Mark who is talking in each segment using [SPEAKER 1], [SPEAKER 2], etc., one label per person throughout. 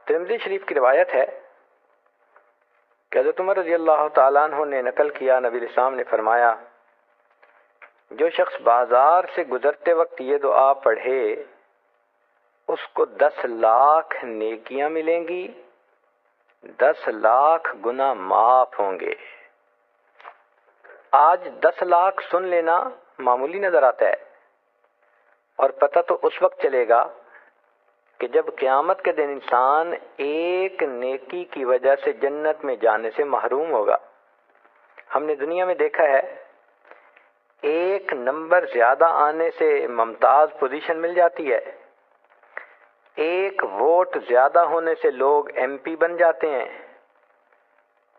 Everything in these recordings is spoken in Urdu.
[SPEAKER 1] ترمذی شریف کی روایت ہے کہ حضرت عمر رضی اللہ تعالیٰ عنہ نے نقل کیا، نبی الاسلام نے فرمایا، جو شخص بازار سے گزرتے وقت یہ دعا پڑھے اس کو 10 لاکھ نیکیاں ملیں گی، 10 لاکھ گناہ معاف ہوں گے۔ آج 10 لاکھ سن لینا معمولی نظر آتا ہے، اور پتہ تو اس وقت چلے گا کہ جب قیامت کے دن انسان ایک نیکی کی وجہ سے جنت میں جانے سے محروم ہوگا۔ ہم نے دنیا میں دیکھا ہے، ایک نمبر زیادہ آنے سے ممتاز پوزیشن مل جاتی ہے، ایک ووٹ زیادہ ہونے سے لوگ ایم پی بن جاتے ہیں،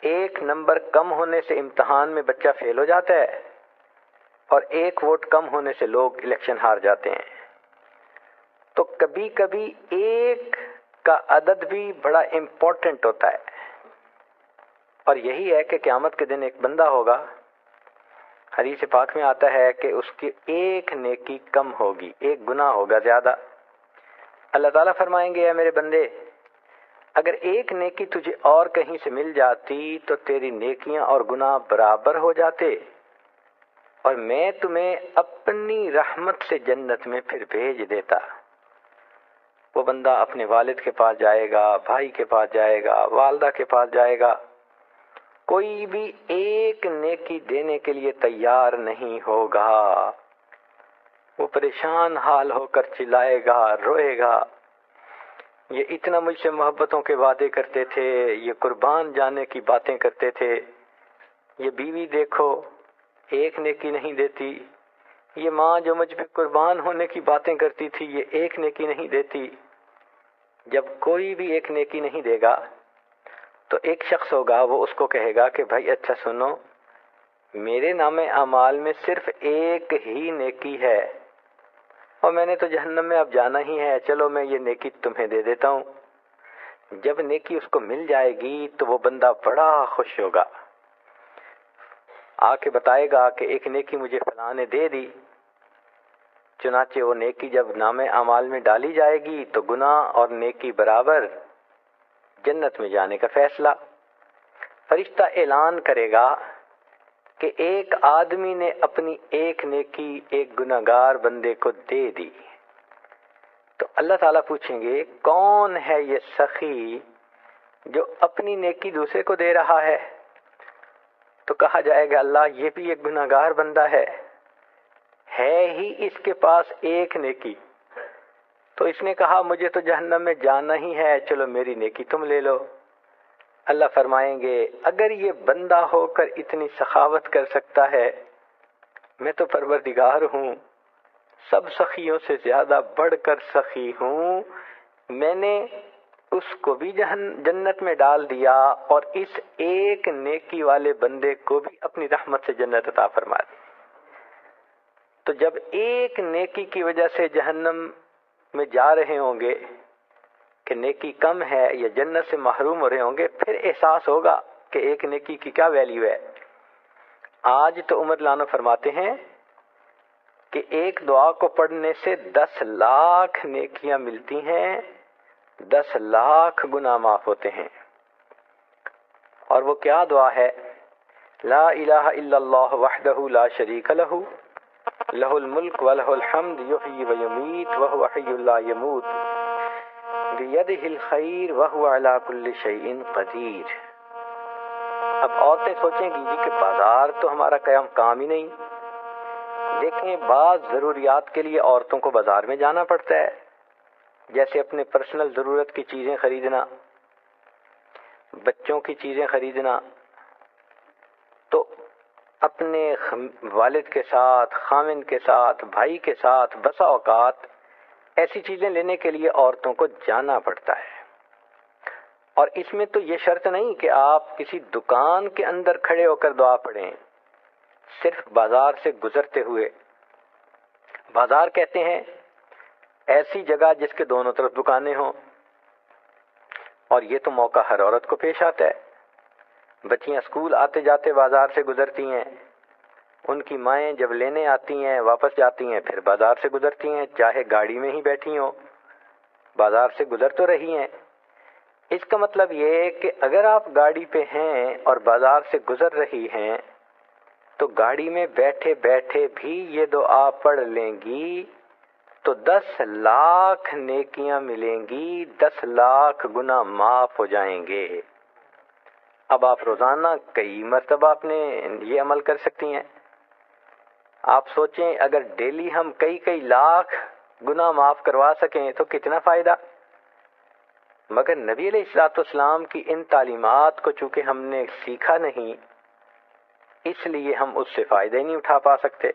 [SPEAKER 1] ایک نمبر کم ہونے سے امتحان میں بچہ فیل ہو جاتا ہے، اور ایک ووٹ کم ہونے سے لوگ الیکشن ہار جاتے ہیں۔ تو کبھی کبھی ایک کا عدد بھی بڑا امپورٹنٹ ہوتا ہے، اور یہی ہے کہ قیامت کے دن ایک بندہ ہوگا، حدیث پاک میں آتا ہے کہ اس کی ایک نیکی کم ہوگی، ایک گناہ ہوگا زیادہ۔ اللہ تعالیٰ فرمائیں گے، اے میرے بندے، اگر ایک نیکی تجھے اور کہیں سے مل جاتی تو تیری نیکیاں اور گناہ برابر ہو جاتے، اور میں تمہیں اپنی رحمت سے جنت میں پھر بھیج دیتا۔ وہ بندہ اپنے والد کے پاس جائے گا، بھائی کے پاس جائے گا، والدہ کے پاس جائے گا، کوئی بھی ایک نیکی دینے کے لیے تیار نہیں ہوگا۔ وہ پریشان حال ہو کر چلائے گا، روئے گا، یہ اتنا مجھ سے محبتوں کے وعدے کرتے تھے، یہ قربان جانے کی باتیں کرتے تھے، یہ بیوی دیکھو ایک نیکی نہیں دیتی، یہ ماں جو مجھ پہ قربان ہونے کی باتیں کرتی تھی یہ ایک نیکی نہیں دیتی۔ جب کوئی بھی ایک نیکی نہیں دے گا تو ایک شخص ہوگا، وہ اس کو کہے گا کہ بھائی اچھا سنو، میرے نام اعمال میں صرف ایک ہی نیکی ہے، اور میں نے تو جہنم میں اب جانا ہی ہے، چلو میں یہ نیکی تمہیں دے دیتا ہوں۔ جب نیکی اس کو مل جائے گی تو وہ بندہ بڑا خوش ہوگا، آ کے بتائے گا کہ ایک نیکی مجھے فلاں نے دے دی۔ چنانچہ وہ نیکی جب نام اعمال میں ڈالی جائے گی تو گناہ اور نیکی برابر، جنت میں جانے کا فیصلہ۔ فرشتہ اعلان کرے گا کہ ایک آدمی نے اپنی ایک نیکی ایک گناہگار بندے کو دے دی۔ تو اللہ تعالیٰ پوچھیں گے، کون ہے یہ سخی جو اپنی نیکی دوسرے کو دے رہا ہے؟ تو کہا جائے گا، اللہ یہ بھی ایک گناہگار بندہ ہے ہی اس کے پاس ایک نیکی، تو اس نے کہا مجھے تو جہنم میں جانا ہی ہے، چلو میری نیکی تم لے لو۔ اللہ فرمائیں گے، اگر یہ بندہ ہو کر اتنی سخاوت کر سکتا ہے، میں تو پروردگار ہوں، سب سخیوں سے زیادہ بڑھ کر سخی ہوں، میں نے اس کو بھی جنت میں ڈال دیا اور اس ایک نیکی والے بندے کو بھی اپنی رحمت سے جنت عطا فرما دی۔ تو جب ایک نیکی کی وجہ سے جہنم میں جا رہے ہوں گے کہ نیکی کم ہے یا جنت سے محروم ہو رہے ہوں گے، پھر احساس ہوگا کہ ایک نیکی کی کیا ویلیو ہے۔ آج تو عمر لانو فرماتے ہیں کہ ایک دعا کو پڑھنے سے 10 لاکھ نیکیاں ملتی ہیں، 10 لاکھ گناہ معاف ہوتے ہیں۔ اور وہ کیا دعا ہے؟ لا الہ الا اللہ وحدہ لا شریک لہ، لہ الملک و لہ الحمد یحیی و یمیت وہو حی لا یموت بیدہ الخیر وہو علی کل شیء قدیر۔ اب عورتیں سوچیں گی جی کہ بازار تو ہمارا کام ہی نہیں۔ دیکھیں، بعض ضروریات کے لیے عورتوں کو بازار میں جانا پڑتا ہے، جیسے اپنے پرسنل ضرورت کی چیزیں خریدنا، بچوں کی چیزیں خریدنا۔ تو اپنے والد کے ساتھ، خامن کے ساتھ، بھائی کے ساتھ بسا اوقات ایسی چیزیں لینے کے لیے عورتوں کو جانا پڑتا ہے۔ اور اس میں تو یہ شرط نہیں کہ آپ کسی دکان کے اندر کھڑے ہو کر دعا پڑھیں، صرف بازار سے گزرتے ہوئے۔ بازار کہتے ہیں ایسی جگہ جس کے دونوں طرف دکانیں ہوں، اور یہ تو موقع ہر عورت کو پیش آتا ہے۔ بچیاں اسکول آتے جاتے بازار سے گزرتی ہیں، ان کی مائیں جب لینے آتی ہیں واپس جاتی ہیں پھر بازار سے گزرتی ہیں، چاہے گاڑی میں ہی بیٹھی ہوں بازار سے گزر تو رہی ہیں۔ اس کا مطلب یہ ہے کہ اگر آپ گاڑی پہ ہیں اور بازار سے گزر رہی ہیں تو گاڑی میں بیٹھے بیٹھے بھی یہ دعا پڑھ لیں گی تو 10 لاکھ نیکیاں ملیں گی، 10 لاکھ گناہ معاف ہو جائیں گے۔ اب آپ روزانہ کئی مرتبہ اپنے یہ عمل کر سکتی ہیں۔ آپ سوچیں اگر ڈیلی ہم کئی لاکھ گناہ معاف کروا سکیں تو کتنا فائدہ۔ مگر نبی علیہ الصلوۃ والسلام کی ان تعلیمات کو چونکہ ہم نے سیکھا نہیں، اس لیے ہم اس سے فائدہ ہی نہیں اٹھا پا سکتے۔